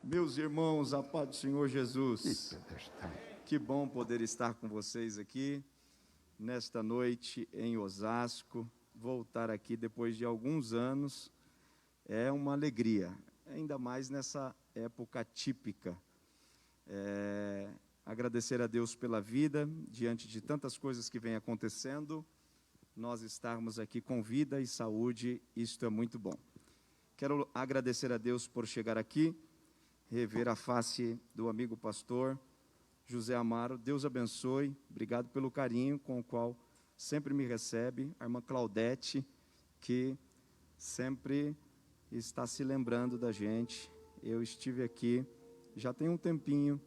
Meus irmãos, a paz do Senhor Jesus. Que bom poder estar com vocês aqui nesta noite em Osasco. Voltar aqui depois de alguns anos é uma alegria, ainda mais nessa época típica. Agradecer a Deus pela vida, diante de tantas coisas que vêm acontecendo, nós estarmos aqui com vida e saúde, isto é muito bom. Quero agradecer a Deus por chegar aqui, rever a face do amigo pastor José Amaro. Deus abençoe, obrigado pelo carinho com o qual sempre me recebe. A irmã Claudete, que sempre está se lembrando da gente. Eu estive aqui, já tem um tempinho,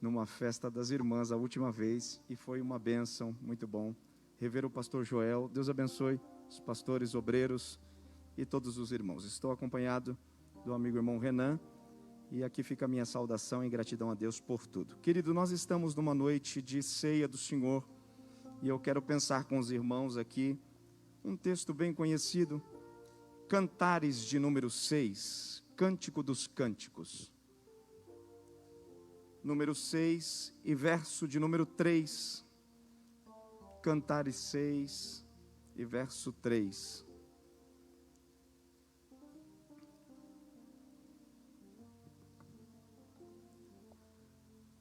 numa festa das irmãs, a última vez, e foi uma bênção, muito bom. Rever o pastor Joel, Deus abençoe os pastores, obreiros e todos os irmãos. Estou acompanhado do amigo irmão Renan, e aqui fica a minha saudação e gratidão a Deus por tudo. Querido, nós estamos numa noite de ceia do Senhor, e eu quero pensar com os irmãos aqui, um texto bem conhecido, Cantares de número 6, Cântico dos Cânticos. Número 6 e verso de número 3. Cantares 6 e verso 3.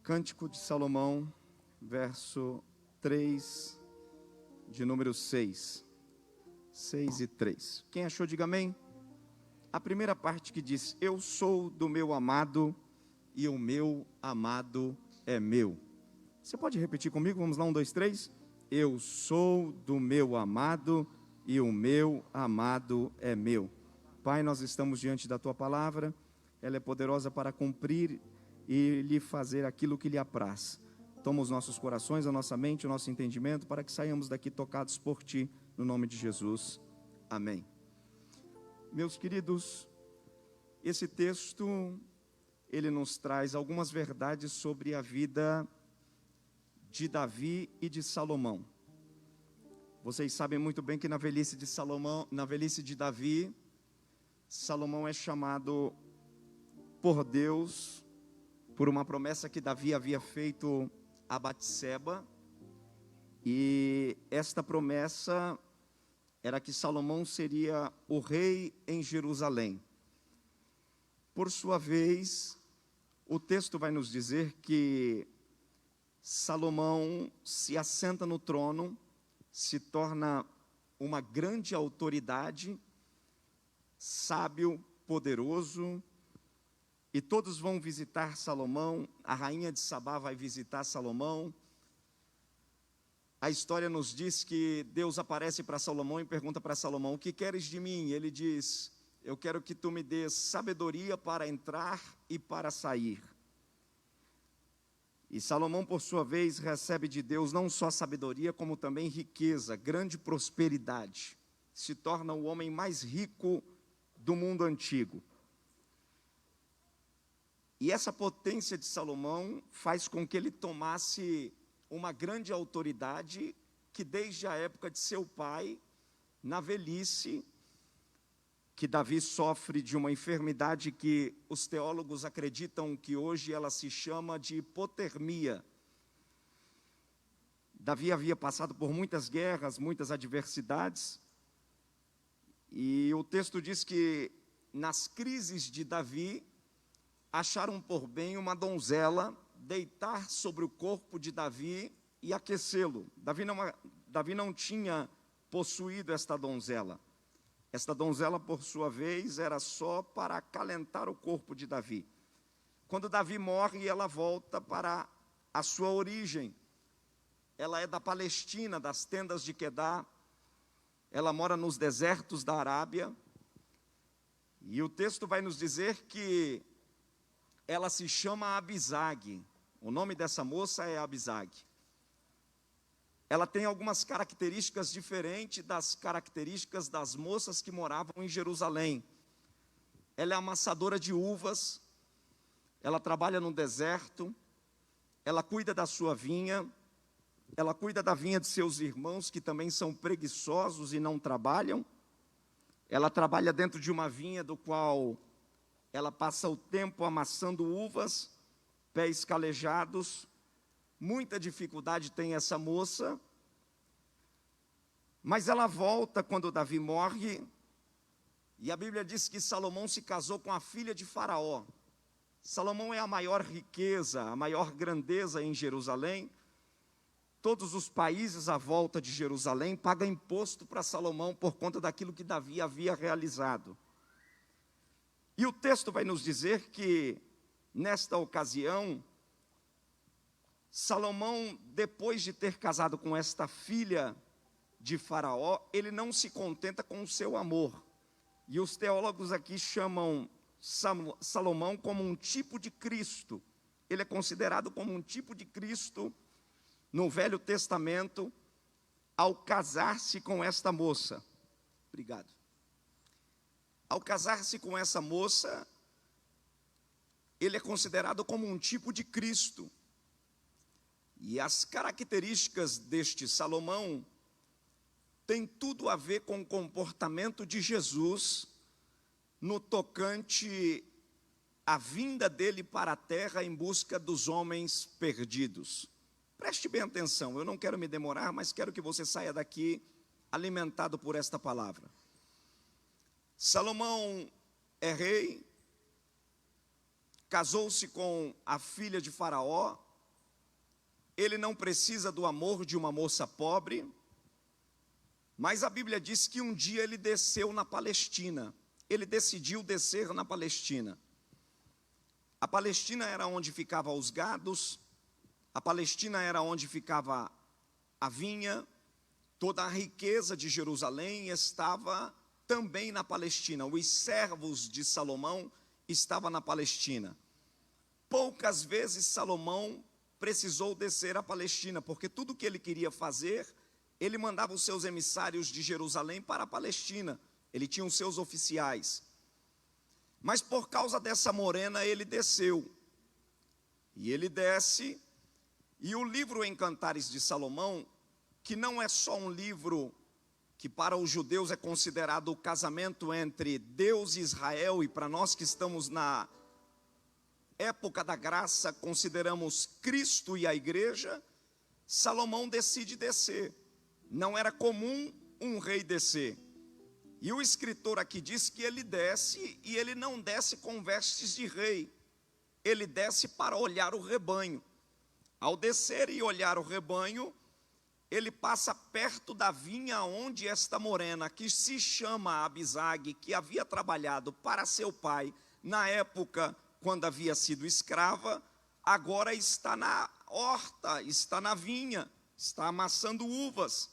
Cântico de Salomão, verso 3, de número 6. 6 e 3. Quem achou, diga amém. A primeira parte que diz: eu sou do meu amado e o meu amado é meu. Você pode repetir comigo? Vamos lá, 1, 2, 3. Eu sou do meu amado e o meu amado é meu. Pai, nós estamos diante da Tua palavra, ela é poderosa para cumprir e lhe fazer aquilo que lhe apraz. Toma os nossos corações, a nossa mente, o nosso entendimento, para que saiamos daqui tocados por Ti, no nome de Jesus. Amém. Meus queridos, esse texto, ele nos traz algumas verdades sobre a vida de Davi e de Salomão. Vocês sabem muito bem que na velhice de Salomão, na velhice de Davi, Salomão é chamado por Deus por uma promessa que Davi havia feito a Batseba, e esta promessa era que Salomão seria o rei em Jerusalém. Por sua vez, o texto vai nos dizer que Salomão se assenta no trono, se torna uma grande autoridade, sábio, poderoso, e todos vão visitar Salomão. A rainha de Sabá vai visitar Salomão. A história nos diz que Deus aparece para Salomão e pergunta para Salomão: o que queres de mim? Ele diz: eu quero que tu me dês sabedoria para entrar e para sair. E Salomão, por sua vez, recebe de Deus não só sabedoria, como também riqueza, grande prosperidade. Se torna o homem mais rico do mundo antigo. E essa potência de Salomão faz com que ele tomasse uma grande autoridade que desde a época de seu pai, na velhice, que Davi sofre de uma enfermidade que os teólogos acreditam que hoje ela se chama de hipotermia. Davi havia passado por muitas guerras, muitas adversidades, e o texto diz que nas crises de Davi, acharam por bem uma donzela deitar sobre o corpo de Davi e aquecê-lo. Davi não tinha possuído esta donzela. Esta donzela, por sua vez, era só para acalentar o corpo de Davi. Quando Davi morre, ela volta para a sua origem. Ela é da Palestina, das tendas de Quedá. Ela mora nos desertos da Arábia. E o texto vai nos dizer que ela se chama Abisag. O nome dessa moça é Abisag. Ela tem algumas características diferentes das características das moças que moravam em Jerusalém. Ela é amassadora de uvas, ela trabalha no deserto, ela cuida da sua vinha, ela cuida da vinha de seus irmãos, que também são preguiçosos e não trabalham. Ela trabalha dentro de uma vinha do qual ela passa o tempo amassando uvas, pés calejados, muita dificuldade tem essa moça, mas ela volta quando Davi morre, e a Bíblia diz que Salomão se casou com a filha de Faraó. Salomão é a maior riqueza, a maior grandeza em Jerusalém. Todos os países à volta de Jerusalém pagam imposto para Salomão por conta daquilo que Davi havia realizado. E o texto vai nos dizer que, nesta ocasião, Salomão, depois de ter casado com esta filha de Faraó, ele não se contenta com o seu amor. E os teólogos aqui chamam Salomão como um tipo de Cristo. Ele é considerado como um tipo de Cristo no Velho Testamento, ao casar-se com esta moça. Obrigado. Ao casar-se com essa moça, ele é considerado como um tipo de Cristo. E as características deste Salomão têm tudo a ver com o comportamento de Jesus no tocante à vinda dele para a terra em busca dos homens perdidos. Preste bem atenção, eu não quero me demorar, mas quero que você saia daqui alimentado por esta palavra. Salomão é rei, casou-se com a filha de Faraó, ele não precisa do amor de uma moça pobre, mas a Bíblia diz que um dia ele desceu na Palestina, ele decidiu descer na Palestina. A Palestina era onde ficavam os gados, a Palestina era onde ficava a vinha, toda a riqueza de Jerusalém estava também na Palestina. Os servos de Salomão estavam na Palestina. Poucas vezes Salomão precisou descer à Palestina, porque tudo que ele queria fazer, ele mandava os seus emissários de Jerusalém para a Palestina. Ele tinha os seus oficiais. Mas por causa dessa morena, ele desceu. E ele desce. E o livro Em Cantares de Salomão, que não é só um livro que para os judeus é considerado o casamento entre Deus e Israel, e para nós que estamos na época da graça, consideramos Cristo e a igreja, Salomão decide descer. Não era comum um rei descer. E o escritor aqui diz que ele desce, e ele não desce com vestes de rei, ele desce para olhar o rebanho. Ao descer e olhar o rebanho, ele passa perto da vinha onde esta morena, que se chama Abisag, que havia trabalhado para seu pai, na época quando havia sido escrava, agora está na horta, está na vinha, está amassando uvas.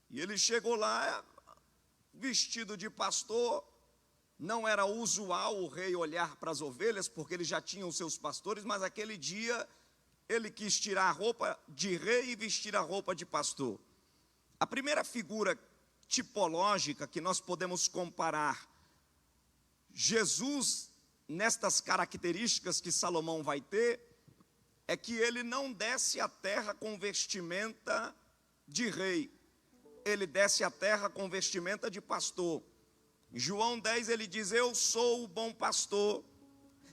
E ele chegou lá, vestido de pastor. Não era usual o rei olhar para as ovelhas, porque ele já tinha os seus pastores, mas aquele dia ele quis tirar a roupa de rei e vestir a roupa de pastor. A primeira figura tipológica que nós podemos comparar Jesus nestas características que Salomão vai ter, é que ele não desce à terra com vestimenta de rei, ele desce à terra com vestimenta de pastor. Em João 10 ele diz: eu sou o bom pastor,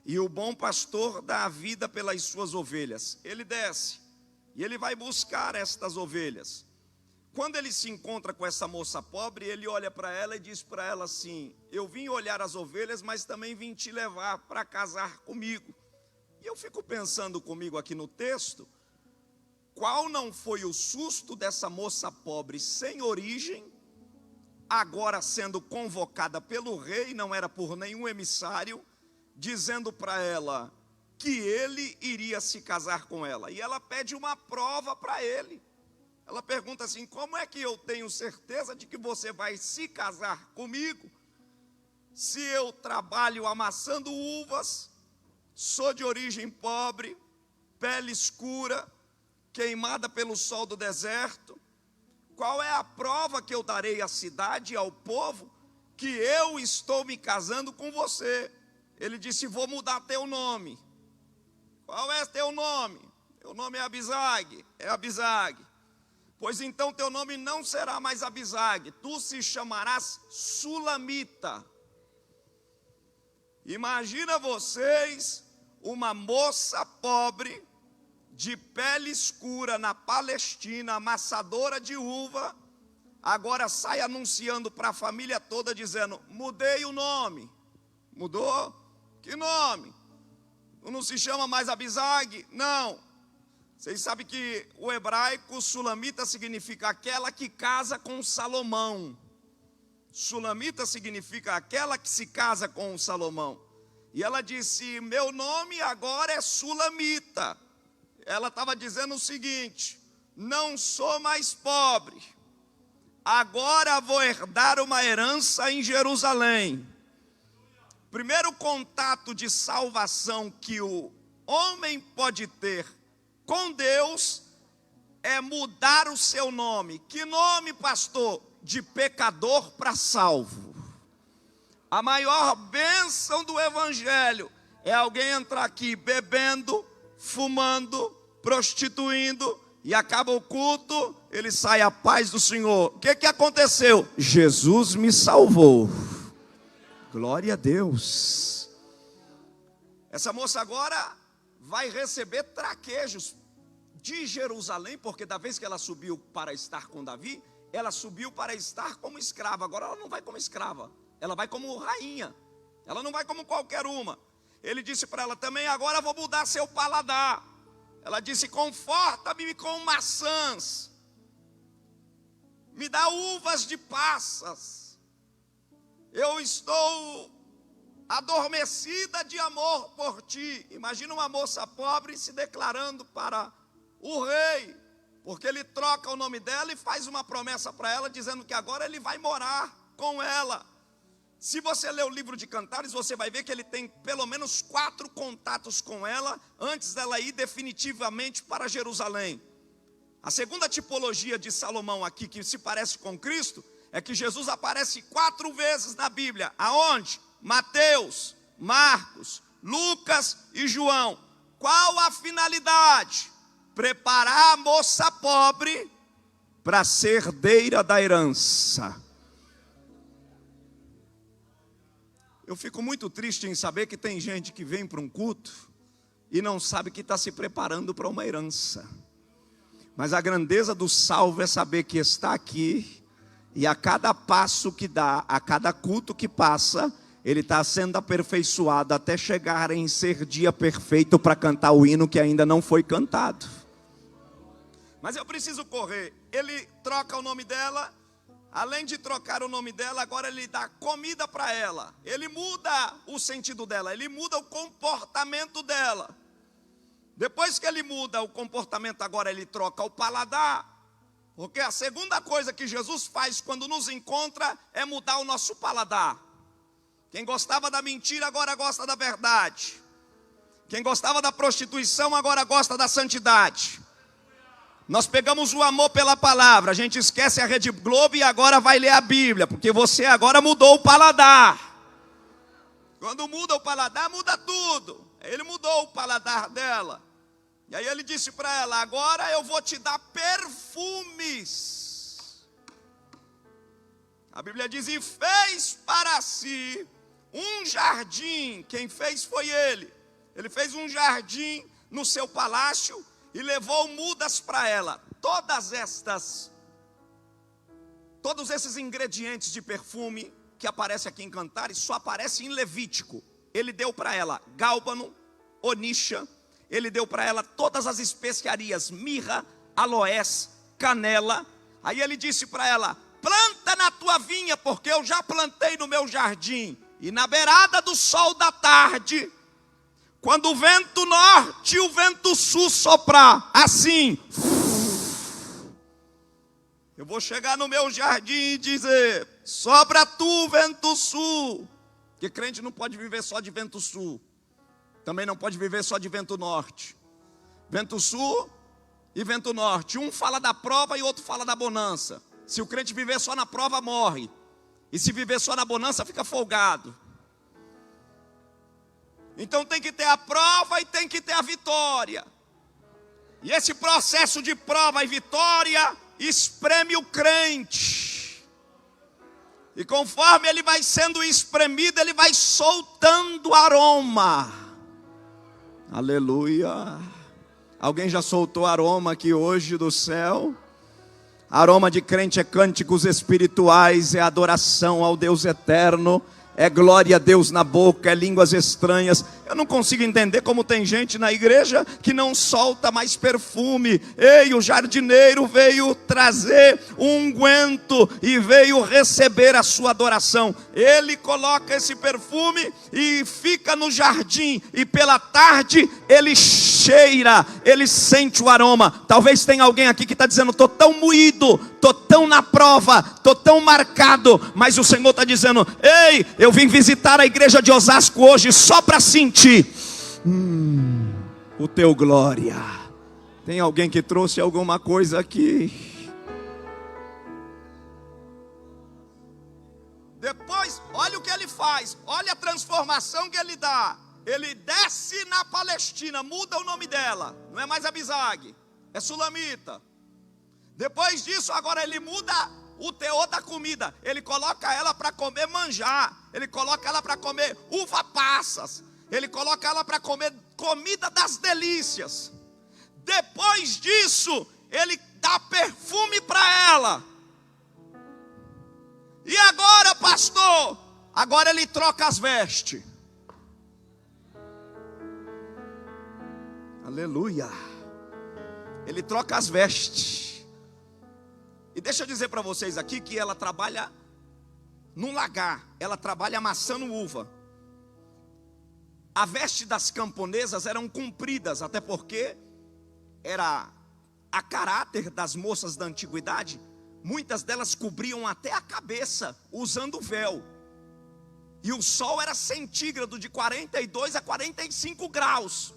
e o bom pastor dá a vida pelas suas ovelhas. Ele desce, e ele vai buscar estas ovelhas. Quando ele se encontra com essa moça pobre, ele olha para ela e diz para ela assim: eu vim olhar as ovelhas, mas também vim te levar para casar comigo. E eu fico pensando comigo aqui no texto, qual não foi o susto dessa moça pobre sem origem, agora sendo convocada pelo rei, não era por nenhum emissário, dizendo para ela que ele iria se casar com ela. E ela pede uma prova para ele. Ela pergunta assim: como é que eu tenho certeza de que você vai se casar comigo, se eu trabalho amassando uvas, sou de origem pobre, pele escura, queimada pelo sol do deserto? Qual é a prova que eu darei à cidade e ao povo que eu estou me casando com você? Ele disse: vou mudar teu nome. Qual é teu nome? Teu nome é Abisag. É Abisag. Pois então teu nome não será mais Abisag, tu se chamarás Sulamita. Imagina vocês uma moça pobre, de pele escura na Palestina, amassadora de uva, agora sai anunciando para a família toda, dizendo: mudei o nome. Mudou? Que nome? Não se chama mais Abisag? Não. Vocês sabem que o hebraico sulamita significa aquela que casa com Salomão. Sulamita significa aquela que se casa com Salomão. E ela disse: meu nome agora é Sulamita. Ela estava dizendo o seguinte: não sou mais pobre, agora vou herdar uma herança em Jerusalém. Primeiro contato de salvação que o homem pode ter com Deus é mudar o seu nome. Que nome, pastor? De pecador para salvo. A maior bênção do evangelho é alguém entrar aqui bebendo, fumando, prostituindo, e acaba o culto, ele sai: a paz do Senhor. O que aconteceu? Jesus me salvou. Glória a Deus. Essa moça agora vai receber traquejos de Jerusalém, porque da vez que ela subiu para estar com Davi, ela subiu para estar como escrava. Agora ela não vai como escrava, ela vai como rainha, ela não vai como qualquer uma. Ele disse para ela também: agora vou mudar seu paladar. Ela disse: conforta-me com maçãs, me dá uvas de passas, eu estou adormecida de amor por ti. Imagina uma moça pobre se declarando para o rei, porque ele troca o nome dela e faz uma promessa para ela, dizendo que agora ele vai morar com ela. Se você ler o livro de Cantares, você vai ver que ele tem pelo menos 4 contatos com ela, antes dela ir definitivamente para Jerusalém. A segunda tipologia de Salomão aqui, que se parece com Cristo, é que Jesus aparece 4 vezes na Bíblia. Aonde? Mateus, Marcos, Lucas e João. Qual a finalidade? Preparar a moça pobre para ser herdeira da herança. Eu fico muito triste em saber que tem gente que vem para um culto e não sabe que está se preparando para uma herança. Mas a grandeza do salvo é saber que está aqui, e a cada passo que dá, a cada culto que passa, ele está sendo aperfeiçoado até chegar em ser dia perfeito para cantar o hino que ainda não foi cantado. Mas eu preciso correr. Ele troca o nome dela. Além de trocar o nome dela, agora ele dá comida para ela. Ele muda o sentido dela, ele muda o comportamento dela. Depois que ele muda o comportamento, agora ele troca o paladar. Porque a segunda coisa que Jesus faz quando nos encontra é mudar o nosso paladar. Quem gostava da mentira agora gosta da verdade. Quem gostava da prostituição agora gosta da santidade. Nós pegamos o amor pela palavra, a gente esquece a Rede Globo e agora vai ler a Bíblia, porque você agora mudou o paladar. Quando muda o paladar, muda tudo. Ele mudou o paladar dela. E aí ele disse para ela: agora eu vou te dar perfumes. A Bíblia diz: e fez para si um jardim. Quem fez foi ele. Ele fez um jardim no seu palácio e levou mudas para ela. Todos esses ingredientes de perfume que aparecem aqui em Cantares só aparecem em Levítico. Ele deu para ela gálbano, onixa. Ele deu para ela todas as especiarias, mirra, aloés, canela. Aí ele disse para ela: planta na tua vinha, porque eu já plantei no meu jardim. E na beirada do sol da tarde, quando o vento norte e o vento sul soprar, assim, eu vou chegar no meu jardim e dizer: sopra tu, vento sul. Porque crente não pode viver só de vento sul. Também não pode viver só de vento norte. Vento sul e vento norte. Um fala da prova e outro fala da bonança. Se o crente viver só na prova, morre. E se viver só na bonança, fica folgado. Então tem que ter a prova e tem que ter a vitória. E esse processo de prova e vitória espreme o crente. E conforme ele vai sendo espremido, ele vai soltando aroma. Aleluia. Alguém já soltou aroma aqui hoje do céu? Aroma de crente é cânticos espirituais, é adoração ao Deus eterno, é glória a Deus na boca, é línguas estranhas. Eu não consigo entender como tem gente na igreja que não solta mais perfume. Ei, o jardineiro veio trazer um unguento e veio receber a sua adoração. Ele coloca esse perfume e fica no jardim, e pela tarde ele cheira, ele sente o aroma. Talvez tenha alguém aqui que está dizendo: estou tão moído, estou tão na prova, estou tão marcado, mas o Senhor está dizendo: ei, eu vim visitar a igreja de Osasco hoje só para sentir o teu glória. Tem alguém que trouxe alguma coisa aqui? Depois, olha o que ele faz, olha a transformação que ele dá. Ele desce na Palestina, muda o nome dela, não é mais Abisag, é Sulamita. Depois disso, agora ele muda o teor da comida. Ele coloca ela para comer manjar, ele coloca ela para comer uva passas, ele coloca ela para comer comida das delícias. Depois disso, ele dá perfume para ela. E agora, pastor, agora ele troca as vestes. Aleluia. Ele troca as vestes. E deixa eu dizer para vocês aqui que ela trabalha num lagar, ela trabalha amassando uva. A veste das camponesas eram compridas, até porque era a caráter das moças da antiguidade. Muitas delas cobriam até a cabeça, usando véu. E o sol era centígrado, de 42 a 45 graus.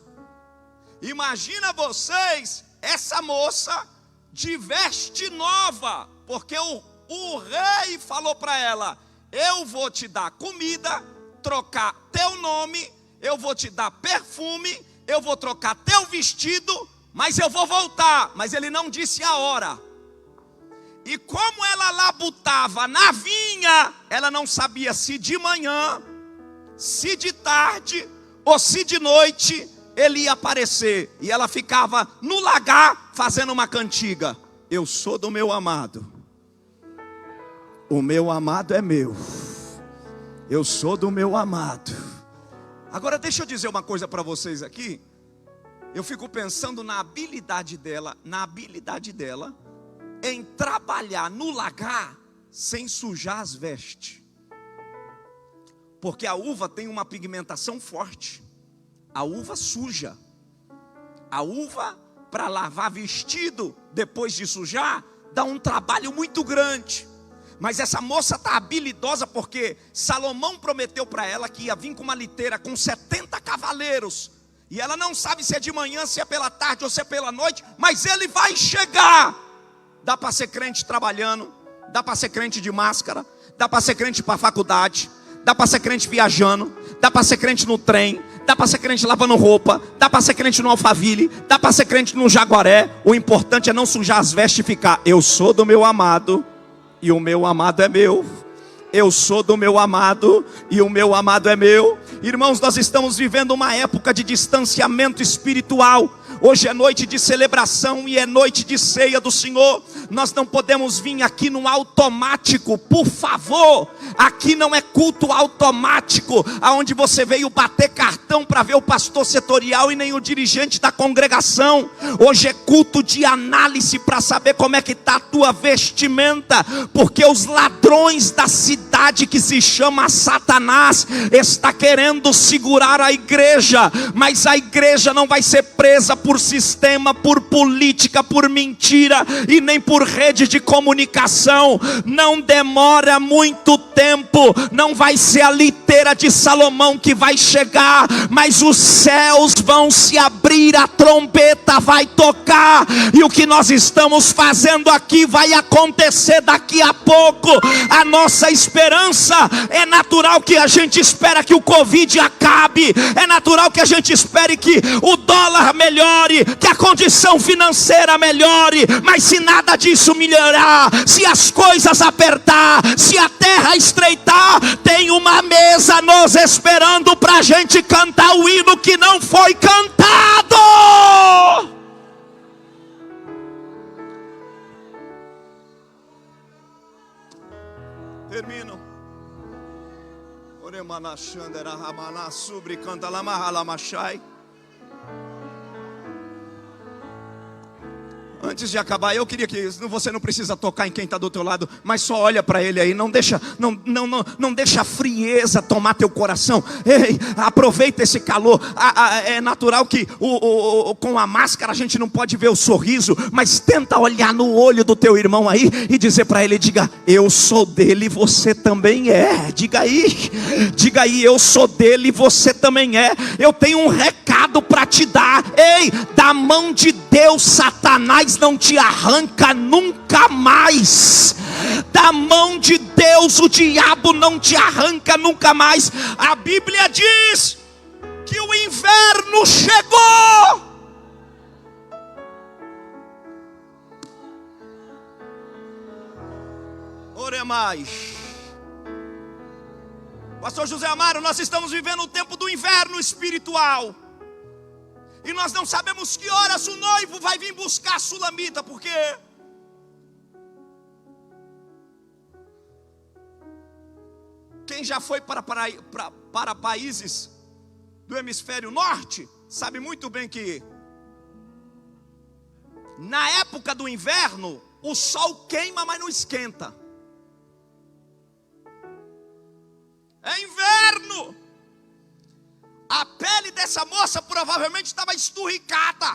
Imagina vocês, essa moça de veste nova, porque o rei falou para ela: eu vou te dar comida, trocar teu nome, eu vou te dar perfume, eu vou trocar teu vestido, mas eu vou voltar. Mas ele não disse a hora. E como ela labutava na vinha, ela não sabia se de manhã, se de tarde ou se de noite ele ia aparecer. E ela ficava no lagar fazendo uma cantiga: eu sou do meu amado, o meu amado é meu, eu sou do meu amado. Agora deixa eu dizer uma coisa para vocês aqui. Eu fico pensando na habilidade dela em trabalhar no lagar sem sujar as vestes. Porque a uva tem uma pigmentação forte. A uva suja. A uva, para lavar vestido depois de sujar, dá um trabalho muito grande. Mas essa moça está habilidosa, porque Salomão prometeu para ela que ia vir com uma liteira com 70 cavaleiros. E ela não sabe se é de manhã, se é pela tarde ou se é pela noite, mas ele vai chegar. Dá para ser crente trabalhando, dá para ser crente de máscara, dá para ser crente para a faculdade, dá para ser crente viajando, dá para ser crente no trem, dá para ser crente lavando roupa, dá para ser crente no Alphaville, dá para ser crente no Jaguaré. O importante é não sujar as vestes e ficar: eu sou do meu amado e o meu amado é meu. Eu sou do meu amado e o meu amado é meu. Irmãos, nós estamos vivendo uma época de distanciamento espiritual. Hoje é noite de celebração e é noite de ceia do Senhor. Nós não podemos vir aqui no automático, por favor. Aqui não é culto automático, aonde você veio bater cartão para ver o pastor setorial e nem o dirigente da congregação. Hoje é culto de análise para saber como é que está a tua vestimenta, porque os ladrões da cidade, que se chama Satanás, está querendo segurar a igreja, mas a igreja não vai ser presa por sistema, por política, por mentira e nem por rede de comunicação. Não demora muito tempo, não vai ser a liteira de Salomão que vai chegar, mas os céus vão se abrir, a trombeta vai tocar, e o que nós estamos fazendo aqui vai acontecer daqui a pouco. A nossa esperança, é natural que a gente espera que o Covid acabe, é natural que a gente espere que o dólar melhore, melhore, que a condição financeira melhore, mas se nada disso melhorar, se as coisas apertar, se a terra estreitar, tem uma mesa nos esperando para a gente cantar o hino que não foi cantado. Termino. Antes de acabar, eu queria que você não precisa tocar em quem está do teu lado, mas só olha para ele aí. Não deixa a frieza tomar teu coração. Ei, aproveita esse calor. É natural que com a máscara a gente não pode ver o sorriso, mas tenta olhar no olho do teu irmão aí e dizer para ele, diga, eu sou dele, você também é. Diga aí, eu sou dele, você também é. Eu tenho um recado para te dar. Ei, da mão de Deus, Satanás não te arranca nunca mais. Da mão de Deus o diabo não te arranca nunca mais. A Bíblia diz que o inverno chegou. Ore mais. Pastor José Amaro, nós estamos vivendo o tempo do inverno espiritual. E nós não sabemos que horas o noivo vai vir buscar a sulamita, porque quem já foi para países do hemisfério norte, sabe muito bem que na época do inverno, o sol queima, mas não esquenta. É inverno. A pele dessa moça provavelmente estava esturricada.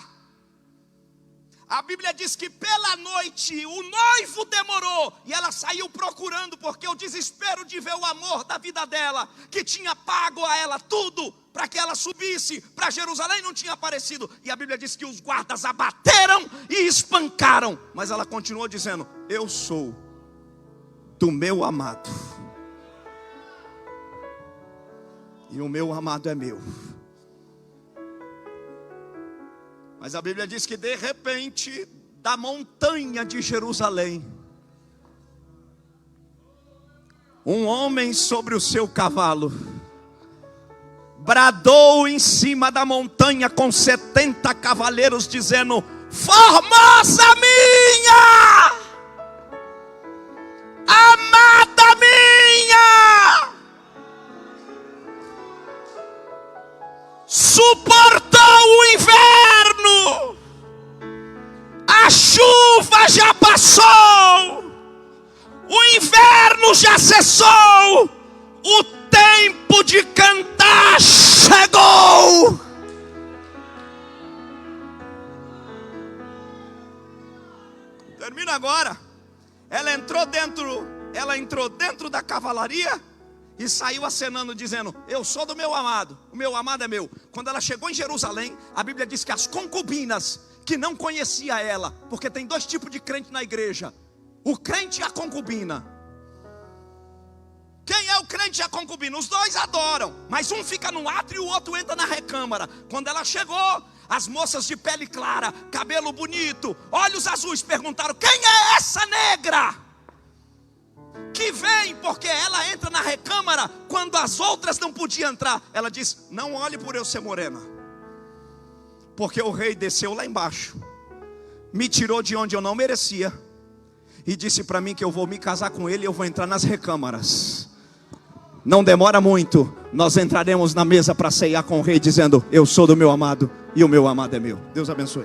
A Bíblia diz que pela noite o noivo demorou e ela saiu procurando, porque o desespero de ver o amor da vida dela, que tinha pago a ela tudo para que ela subisse para Jerusalém, não tinha aparecido. E a Bíblia diz que os guardas a bateram e espancaram, mas ela continuou dizendo, eu sou do meu amado, e o meu amado é meu. Mas a Bíblia diz que de repente, da montanha de Jerusalém, um homem sobre o seu cavalo bradou em cima da montanha com 70 cavaleiros, dizendo, formosa minha, amada minha, suportou o inverno, a chuva já passou, o inverno já cessou, o tempo de cantar chegou. Termina agora. Ela entrou dentro da cavalaria e saiu acenando, dizendo, eu sou do meu amado, o meu amado é meu. Quando ela chegou em Jerusalém, a Bíblia diz que as concubinas, que não conhecia ela, porque tem dois tipos de crente na igreja, o crente e a concubina. Quem é o crente e a concubina? Os dois adoram, mas um fica no átrio e o outro entra na recâmara. Quando ela chegou, as moças de pele clara, cabelo bonito, olhos azuis, perguntaram, quem é essa negra que vem? Porque ela entra na recâmara quando as outras não podiam entrar. Ela diz, não olhe por eu ser morena, porque o rei desceu lá embaixo, me tirou de onde eu não merecia e disse para mim que eu vou me casar com ele e eu vou entrar nas recâmaras. Não demora muito, nós entraremos na mesa para ceiar com o rei, dizendo, eu sou do meu amado e o meu amado é meu. Deus abençoe.